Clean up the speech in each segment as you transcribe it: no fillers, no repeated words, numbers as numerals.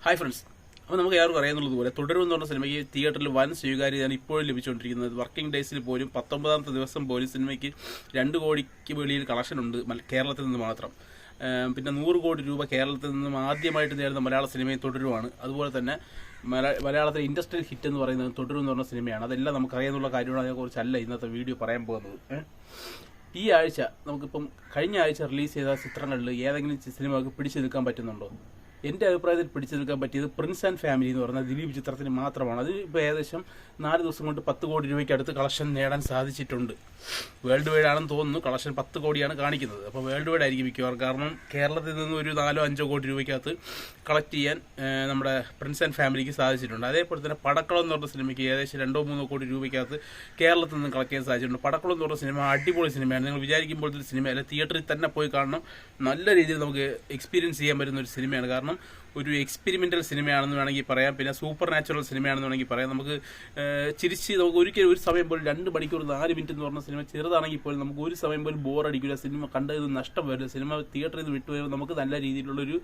Hi friends. അപ്പോൾ നമുക്ക് എല്ലാവർക്കും അറിയാവുന്നതുപോലെ തുടരും എന്ന് പറഞ്ഞ സിനിമയ്ക്ക് തിയേറ്ററിൽ വൻ സ്വീകാര്യതയാണ് ഇപ്പോഴും ലഭിച്ചുകൊണ്ടിരിക്കുന്നത്. വർക്കിംഗ് ഡേയ്സിൽ പോലും 19ാമത്തെ ദിവസം പോലും സിനിമയ്ക്ക് 2 കോടിക്ക് വെളിയിൽ കളക്ഷൻ ഉണ്ട് കേരളത്തിൽ നിന്ന് മാത്രം. പിന്നെ 100 കോടി രൂപ കേരളത്തിൽ നിന്നും ആദ്യമായിട്ട് നേടുന്ന മലയാള സിനിമയും തുടരുമാണ്. അതുപോലെ തന്നെ മലയാളത്തിലെ ഇൻഡസ്ട്രിയൽ ഹിറ്റ് എന്ന് പറയുന്നത് തുടരും എന്ന് പറഞ്ഞ സിനിമയാണ്. അതെല്ലാം നമുക്കറിയാവുന്ന കാര്യമാണ്. അതിനെക്കുറിച്ചല്ല ഇന്നത്തെ വീഡിയോ പറയാൻ പോകുന്നത്. ഈ ആഴ്ച നമുക്കിപ്പം കഴിഞ്ഞ ആഴ്ച റിലീസ് ചെയ്ത ചിത്രങ്ങളിൽ ഏതെങ്കിലും സിനിമകൾക്ക് പിടിച്ചു നിൽക്കാൻ പറ്റുന്നുണ്ടോ? എൻ്റെ അഭിപ്രായത്തിൽ പിടിച്ചു നിൽക്കാൻ പറ്റിയത് പ്രിൻസ് ആൻഡ് ഫാമിലി എന്ന് പറഞ്ഞ ദിലീപ് ചിത്രത്തിന് മാത്രമാണ്. അത് ഇപ്പോൾ ഏകദേശം 4 ദിവസം കൊണ്ട് 10 കോടി രൂപയ്ക്ക് അടുത്ത് കളക്ഷൻ നേടാൻ സാധിച്ചിട്ടുണ്ട്. വേൾഡ് വൈഡ് ആണെന്ന് തോന്നുന്നു. കളക്ഷൻ 10 കോടിയാണ് കാണിക്കുന്നത്. അപ്പോൾ വേൾഡ് വൈഡ് ആയിരിക്കും മിക്കവാറും. കാരണം കേരളത്തിൽ നിന്ന് ഒരു 4-5 കോടി രൂപയ്ക്കകത്ത് കളക്ട് ചെയ്യാൻ നമ്മുടെ പ്രിൻസ് ആൻഡ് ഫാമിലിക്ക് സാധിച്ചിട്ടുണ്ട്. അതേപോലെ തന്നെ പടക്കളം എന്ന് പറഞ്ഞ സിനിമയ്ക്ക് ഏകദേശം 2-3 കോടി രൂപയ്ക്കകത്ത് കേരളത്തിൽ നിന്ന് കളക്ട് ചെയ്യാൻ സാധിച്ചിട്ടുണ്ട്. പടക്കളം എന്ന് പറഞ്ഞ സിനിമ അടിപൊളി സിനിമയാണ്. നിങ്ങൾ വിചാരിക്കുമ്പോഴത്തെ സിനിമയല്ല, തിയേറ്ററിൽ തന്നെ പോയി കാണണം. നല്ല രീതിയിൽ നമുക്ക് എക്സ്പീരിയൻസ് ചെയ്യാൻ പറ്റുന്ന ഒരു സിനിമയാണ്. കാരണം ഒരു എക്സ്പെരിമെൻ്റൽ സിനിമയാണെന്ന് വേണമെങ്കിൽ പറയാം. പിന്നെ സൂപ്പർ നാച്ചുറൽ സിനിമയാണെന്ന് വേണമെങ്കിൽ പറയാം. നമുക്ക് ചിരിച്ച് നമുക്ക് ഒരിക്കലും ഒരു സമയം പോലും 2 മണിക്കൂർ 4 മിനിറ്റ് എന്ന് പറഞ്ഞ സിനിമ ചെറുതാണെങ്കിൽ പോലും നമുക്ക് ഒരു സമയം പോലും ബോറടിക്കില്ല. സിനിമ കണ്ടത് നഷ്ടം വരില്ല. സിനിമ തിയേറ്ററിൽ നിന്ന് വിട്ടുപോയാൽ നമുക്ക് നല്ല രീതിയിലുള്ളൊരു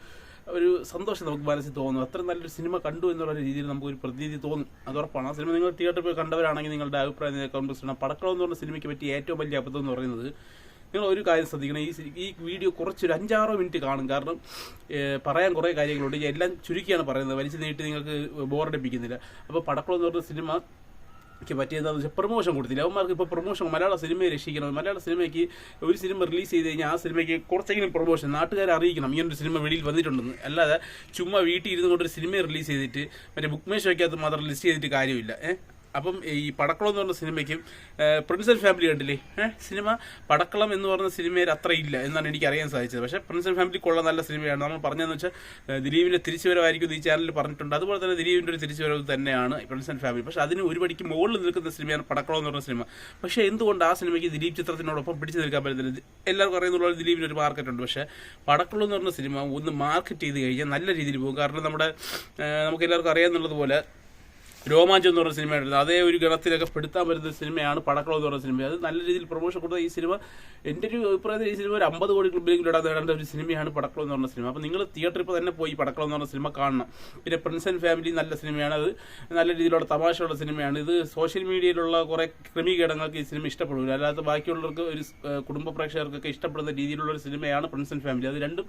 സന്തോഷം നമുക്ക് മനസ്സിൽ തോന്നും. അത്ര നല്ലൊരു സിനിമ കണ്ടു എന്നുള്ള രീതിയിൽ നമുക്കൊരു പ്രതീതി തോന്നും. അത് ഉറപ്പാണ്. ആ സിനിമ നിങ്ങൾ തിയേറ്ററിൽ പോയി കണ്ടവരാണെങ്കിൽ നിങ്ങളുടെ അഭിപ്രായം കമന്റ് ചെയ്യണം. പടക്കളം എന്ന് പറഞ്ഞ സിനിമയ്ക്ക് പറ്റിയ ഏറ്റവും വലിയ അബദ്ധം എന്ന് പറയുന്നത്, നിങ്ങൾ ഒരു കാര്യം ശ്രദ്ധിക്കണം. ഈ വീഡിയോ കുറച്ചൊരു 5-6 മിനിറ്റ് കാണും. കാരണം പറയാൻ കുറേ കാര്യങ്ങളുണ്ട്. എല്ലാം ചുരുക്കിയാണ് പറയുന്നത്. വലിച്ചു നീട്ടി നിങ്ങൾക്ക് ബോറടിപ്പിക്കുന്നില്ല. അപ്പോൾ പടക്കളം എന്ന് പറഞ്ഞ സിനിമയ്ക്ക് പറ്റിയതെന്ന് വെച്ചാൽ പ്രൊമോഷൻ കൊടുത്തില്ല. അവന്മാർക്ക് ഇപ്പോൾ പ്രൊമോഷൻ മലയാള സിനിമയെ രക്ഷിക്കണം. മലയാള സിനിമയ്ക്ക് ഒരു സിനിമ റിലീസ് ചെയ്ത് കഴിഞ്ഞാൽ ആ സിനിമയ്ക്ക് കുറച്ചെങ്കിലും പ്രൊമോഷൻ നാട്ടുകാരെ അറിയിക്കണം ഇങ്ങനൊരു സിനിമ വെളിയിൽ വന്നിട്ടുണ്ടെന്ന്. അല്ലാതെ ചുമ്മാ വീട്ടിൽ ഇരുന്ന് കൊണ്ടൊരു സിനിമയെ റിലീസ് ചെയ്തിട്ട് മറ്റേ ബുക്ക് മൈ ഷോയ്ക്കകത്ത് മാത്രം ലിസ്റ്റ് ചെയ്തിട്ട് കാര്യമില്ല. അപ്പം ഈ പടക്കളം എന്ന് പറഞ്ഞ സിനിമയ്ക്കും പ്രിൻസ് ആൻഡ് ഫാമിലി കണ്ടില്ലേ, സിനിമ പടക്കളം എന്ന് പറഞ്ഞ സിനിമയിൽ അത്ര ഇല്ല എന്നാണ് എനിക്ക് അറിയാൻ സാധിച്ചത്. പക്ഷേ പ്രിൻസ് ആൻഡ് ഫാമിലി കൊള്ള നല്ല സിനിമയാണ്. നമ്മൾ പറഞ്ഞതെന്ന് വെച്ചാൽ ദിലീപിൻ്റെ തിരിച്ചുവരവായിരിക്കും ഈ ചാനലിൽ പറഞ്ഞിട്ടുണ്ട്. അതുപോലെ തന്നെ ദിലീപിൻ്റെ ഒരു തിരിച്ചുവരവ് തന്നെയാണ് പ്രിൻസ് ആൻഡ് ഫാമിലി. പക്ഷേ അതിന് ഒരു പടിക്ക് മുകളിൽ നിൽക്കുന്ന സിനിമയാണ് പടക്കളം എന്ന് പറഞ്ഞ സിനിമ. പക്ഷേ എന്തുകൊണ്ട് ആ സിനിമയ്ക്ക് ദിലീപ് ചിത്രത്തിനോടൊപ്പം പിടിച്ചു നിൽക്കാൻ പറ്റുന്നില്ല? എല്ലാവർക്കും അറിയുന്നുള്ള ദിലീപിന് ഒരു മാർക്കറ്റ് ഉണ്ട്. പക്ഷേ പടക്കളം എന്ന് പറഞ്ഞ സിനിമ ഒന്ന് മാർക്കറ്റ് ചെയ്ത് കഴിഞ്ഞാൽ നല്ല രീതിയിൽ പോകും. കാരണം നമുക്ക് എല്ലാവർക്കും അറിയാമെന്നുള്ളതുപോലെ രോമാഞ്ചം എന്ന് പറഞ്ഞ സിനിമ ഉണ്ടായിരുന്നു. അതേ ഒരു ഗണത്തിലൊക്കെ പെടുത്താൻ പറ്റുന്ന സിനിമയാണ് പടക്കളം എന്ന് പറഞ്ഞ സിനിമ. അത് നല്ല രീതിയിൽ പ്രൊമോഷൻ കൊടുത്ത ഈ സിനിമ എൻ്റെ ഒരു അഭിപ്രായത്തിൽ ഈ സിനിമ ഒരു 50 കോടി ക്ലബിലെങ്കിലും ഇടാൻ നേടേണ്ട ഒരു സിനിമയാണ് പടക്കളം എന്ന് പറഞ്ഞ സിനിമ. അപ്പോൾ നിങ്ങൾ തിയേറ്ററിൽ ഇപ്പോൾ തന്നെ പോയി പടക്കളം എന്ന് പറഞ്ഞ സിനിമ കാണണം. പിന്നെ പ്രിൻസ് ആൻഡ് ഫാമിലി നല്ല സിനിമയാണ്. അത് നല്ല രീതിയിലുള്ള തമാശയുള്ള സിനിമയാണ്. ഇത് സോഷ്യൽ മീഡിയയിലുള്ള കുറേ ക്രമീകരണങ്ങൾക്ക് ഈ സിനിമ ഇഷ്ടപ്പെടില്ല. അല്ലാതെ ബാക്കിയുള്ളവർക്ക് ഒരു കുടുംബ പ്രേക്ഷകർക്കൊക്കെ ഇഷ്ടപ്പെടുന്ന രീതിയിലുള്ള ഒരു സിനിമയാണ് പ്രിൻസ് ആൻഡ് ഫാമിലി. അത് രണ്ടും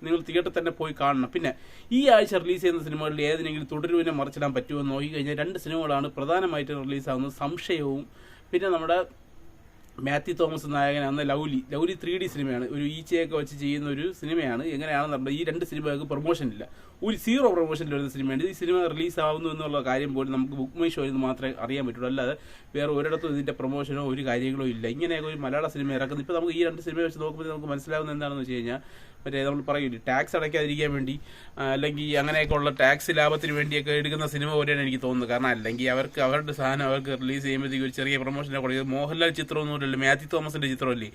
നിങ്ങൾ തിയേറ്ററിൽ തന്നെ പോയി കാണണം. പിന്നെ ഈ ആഴ്ച റിലീസ് ചെയ്യുന്ന സിനിമകളിൽ ഏതിനെങ്കിലും തുടരുവിനെ മറിച്ചിടാൻ പറ്റുമോ എന്ന് നോക്കിക്കഴിഞ്ഞാൽ 2 സിനിമകളാണ് പ്രധാനമായിട്ട് റിലീസാകുന്നത്. സംശയവും പിന്നെ നമ്മുടെ മാത്യു തോമസ് നായകനാണ് ലൗലി 3D സിനിമയാണ്. ഒരു ഈച്ചയൊക്കെ വെച്ച് ചെയ്യുന്ന ഒരു സിനിമയാണ്. എങ്ങനെയാണെന്ന് പറഞ്ഞാൽ ഈ 2 സിനിമകൾക്ക് പ്രൊമോഷൻ ഇല്ല. ഒരു 0 പ്രൊമോഷനിൽ വരുന്ന സിനിമയാണ്. ഈ സിനിമ റിലീസാവുന്നു എന്നുള്ള കാര്യം പോലും നമുക്ക് ബുക്ക് മൈ ഷോയിൽ നിന്ന് മാത്രമേ അറിയാൻ പറ്റുള്ളൂ. അല്ലാതെ വേറെ ഒരിടത്തും ഇതിൻ്റെ പ്രൊമോഷനോ ഒരു കാര്യങ്ങളോ ഇല്ല. ഇങ്ങനെയൊക്കെ ഒരു മലയാള സിനിമ ഇറക്കുന്നത് ഇപ്പോൾ നമുക്ക് ഈ 2 സിനിമ വെച്ച് നോക്കുമ്പോൾ നമുക്ക് മനസ്സിലാവുന്നത് എന്താണെന്ന് വെച്ച് കഴിഞ്ഞാൽ മറ്റേ നമ്മൾ പറയില്ലേ, ടാക്സ് അടയ്ക്കാതിരിക്കാൻ വേണ്ടി അല്ലെങ്കിൽ അങ്ങനെയൊക്കെ ഉള്ള ടാക്സ് ലാഭത്തിന് വേണ്ടിയൊക്കെ എടുക്കുന്ന സിനിമ പോലെയാണ് എനിക്ക് തോന്നുന്നത്. കാരണം അല്ലെങ്കിൽ അവരുടെ സാധനം അവർക്ക് റിലീസ് ചെയ്യുമ്പോഴത്തേക്ക് ഒരു ചെറിയ പ്രൊമോഷനെ കൊടുക്കുക. മോഹൻലാൽ ചിത്രമൊന്നുമില്ലല്ലോ, മാത്യു തോമസിൻ്റെ ചിത്രമല്ലേ.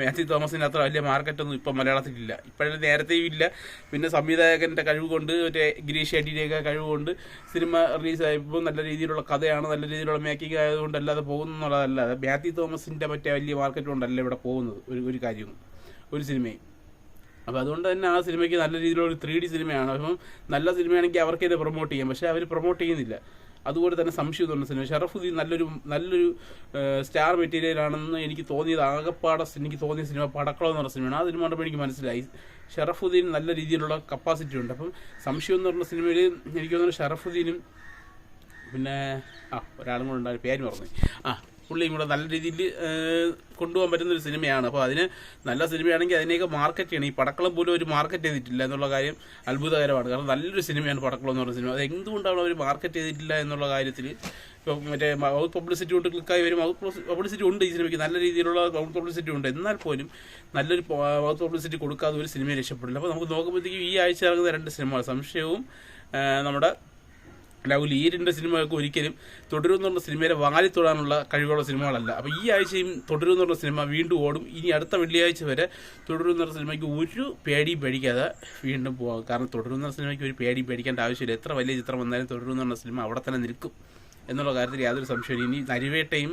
മാത്യു തോമസിന് അത്ര വലിയ മാർക്കറ്റൊന്നും ഇപ്പം മലയാളത്തിലില്ല. ഇപ്പോഴത്തെ നേരത്തെയും ഇല്ല. പിന്നെ സംവിധായകൻ്റെ കഴിവ് കൊണ്ട് മറ്റേ ഗിരീഷ് ഷെട്ടിയുടെയൊക്കെ കഴിവ് കൊണ്ട് സിനിമ റിലീസായപ്പോൾ നല്ല രീതിയിലുള്ള കഥയാണ്, നല്ല രീതിയിലുള്ള മേക്കിംഗ് ആയതുകൊണ്ട് അല്ലാതെ പോകുന്നുള്ളതല്ലാതെ മാത്യു തോമസിൻ്റെ മറ്റേ വലിയ മാർക്കറ്റ് കൊണ്ടല്ല ഇവിടെ പോകുന്നത് ഒരു കാര്യവും ഒരു സിനിമയും. അപ്പോൾ അതുകൊണ്ട് തന്നെ ആ സിനിമയ്ക്ക് നല്ല രീതിയിലുള്ള 3D സിനിമയാണ്. അപ്പം നല്ല സിനിമയാണെങ്കിൽ അവർക്ക് തന്നെ പ്രൊമോട്ട് ചെയ്യാം. പക്ഷേ അവർ പ്രൊമോട്ട് ചെയ്യുന്നില്ല. അതുപോലെ തന്നെ സംശയം തോന്നുന്ന സിനിമ ഷറഫുദ്ദീൻ നല്ലൊരു സ്റ്റാർ മെറ്റീരിയലാണെന്ന് എനിക്ക് തോന്നിയത്. എനിക്ക് തോന്നിയ സിനിമ പടക്കളം എന്ന് പറഞ്ഞ സിനിമയാണ്. ആ സിനിമ കണ്ടപ്പോൾ എനിക്ക് മനസ്സിലായി ഷറഫുദ്ദീൻ നല്ല രീതിയിലുള്ള കപ്പാസിറ്റി ഉണ്ട്. അപ്പം സംശയം എന്ന് പറഞ്ഞ സിനിമയിൽ എനിക്ക് തോന്നുന്നു ഷറഫുദ്ദീനും പിന്നെ ഒരാളും കൂടെ ഉണ്ടായ പേര് പറഞ്ഞു പുള്ളിയും കൂടെ നല്ല രീതിയിൽ കൊണ്ടുപോകാൻ പറ്റുന്നൊരു സിനിമയാണ്. അപ്പോൾ അതിന് നല്ല സിനിമയാണെങ്കിൽ അതിനെയൊക്കെ മാർക്കറ്റ് ചെയ്യണം. ഈ പടക്കളം പോലും ഒരു മാർക്കറ്റ് ചെയ്തിട്ടില്ല എന്നുള്ള കാര്യം അത്ഭുതകരമാണ്. കാരണം നല്ലൊരു സിനിമയാണ് പടക്കളം എന്ന് പറഞ്ഞ സിനിമ. അത് എന്തുകൊണ്ടാണ് അവർ മാർക്കറ്റ് ചെയ്തിട്ടില്ല എന്നുള്ള കാര്യത്തിൽ ഇപ്പോൾ മറ്റേ മൗത്ത് പബ്ലിസിറ്റി കൊണ്ട് ക്ലിക്കായി വരും. മൗത്ത് പബ്ലിസിറ്റി ഉണ്ട് ഈ സിനിമയ്ക്ക്, നല്ല രീതിയിലുള്ള മൗത്ത് പബ്ലിസിറ്റി ഉണ്ട്. എന്നാൽ പോലും നല്ലൊരു മൗത്ത് പബ്ലിസിറ്റി കൊടുക്കാതെ ഒരു സിനിമയെ രക്ഷപ്പെടില്ല. അപ്പോൾ നമുക്ക് നോക്കുമ്പോഴത്തേക്കും ഈ ആഴ്ച ഇറങ്ങുന്ന 2 സിനിമകൾ സംശയവും നമ്മുടെ ലൗലി, ഈ 2 സിനിമകൾക്ക് ഒരിക്കലും തുടരും എന്ന് പറഞ്ഞ സിനിമയെ വാരി തൊടാനുള്ള കഴിവുള്ള സിനിമകളല്ല. അപ്പോൾ ഈ ആഴ്ചയും തുടരും എന്ന് പറഞ്ഞ സിനിമ വീണ്ടും ഓടും. ഇനി അടുത്ത വെള്ളിയാഴ്ച വരെ തുടരും എന്ന് പറഞ്ഞ സിനിമയ്ക്ക് ഒരു പേടിയും പേടിക്കാതെ വീണ്ടും പോകാം. കാരണം തുടരും എന്ന് പറഞ്ഞ സിനിമയ്ക്ക് ഒരു പേടിയും പേടിക്കേണ്ട ആവശ്യമില്ല. എത്ര വലിയ ചിത്രം വന്നാലും തുടരും എന്ന് പറഞ്ഞ സിനിമ അവിടെ തന്നെ നിൽക്കും എന്നുള്ള കാര്യത്തിൽ യാതൊരു സംശയമില്ല. ഇനി നരിവേട്ടയും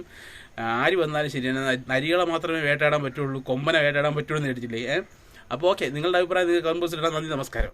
ആര് വന്നാലും ശരിയാണ്, നരികളെ മാത്രമേ വേട്ടാടാൻ പറ്റുള്ളൂ, കൊമ്പനെ വേട്ടാടാൻ പറ്റുള്ളൂ എന്ന് കേട്ടിട്ടില്ലേ. അപ്പോൾ ഓക്കെ, നിങ്ങളുടെ അഭിപ്രായം നിങ്ങൾക്ക് കമന്റ് ബോക്സിൽ ഇടാം. നന്ദി, നമസ്കാരം.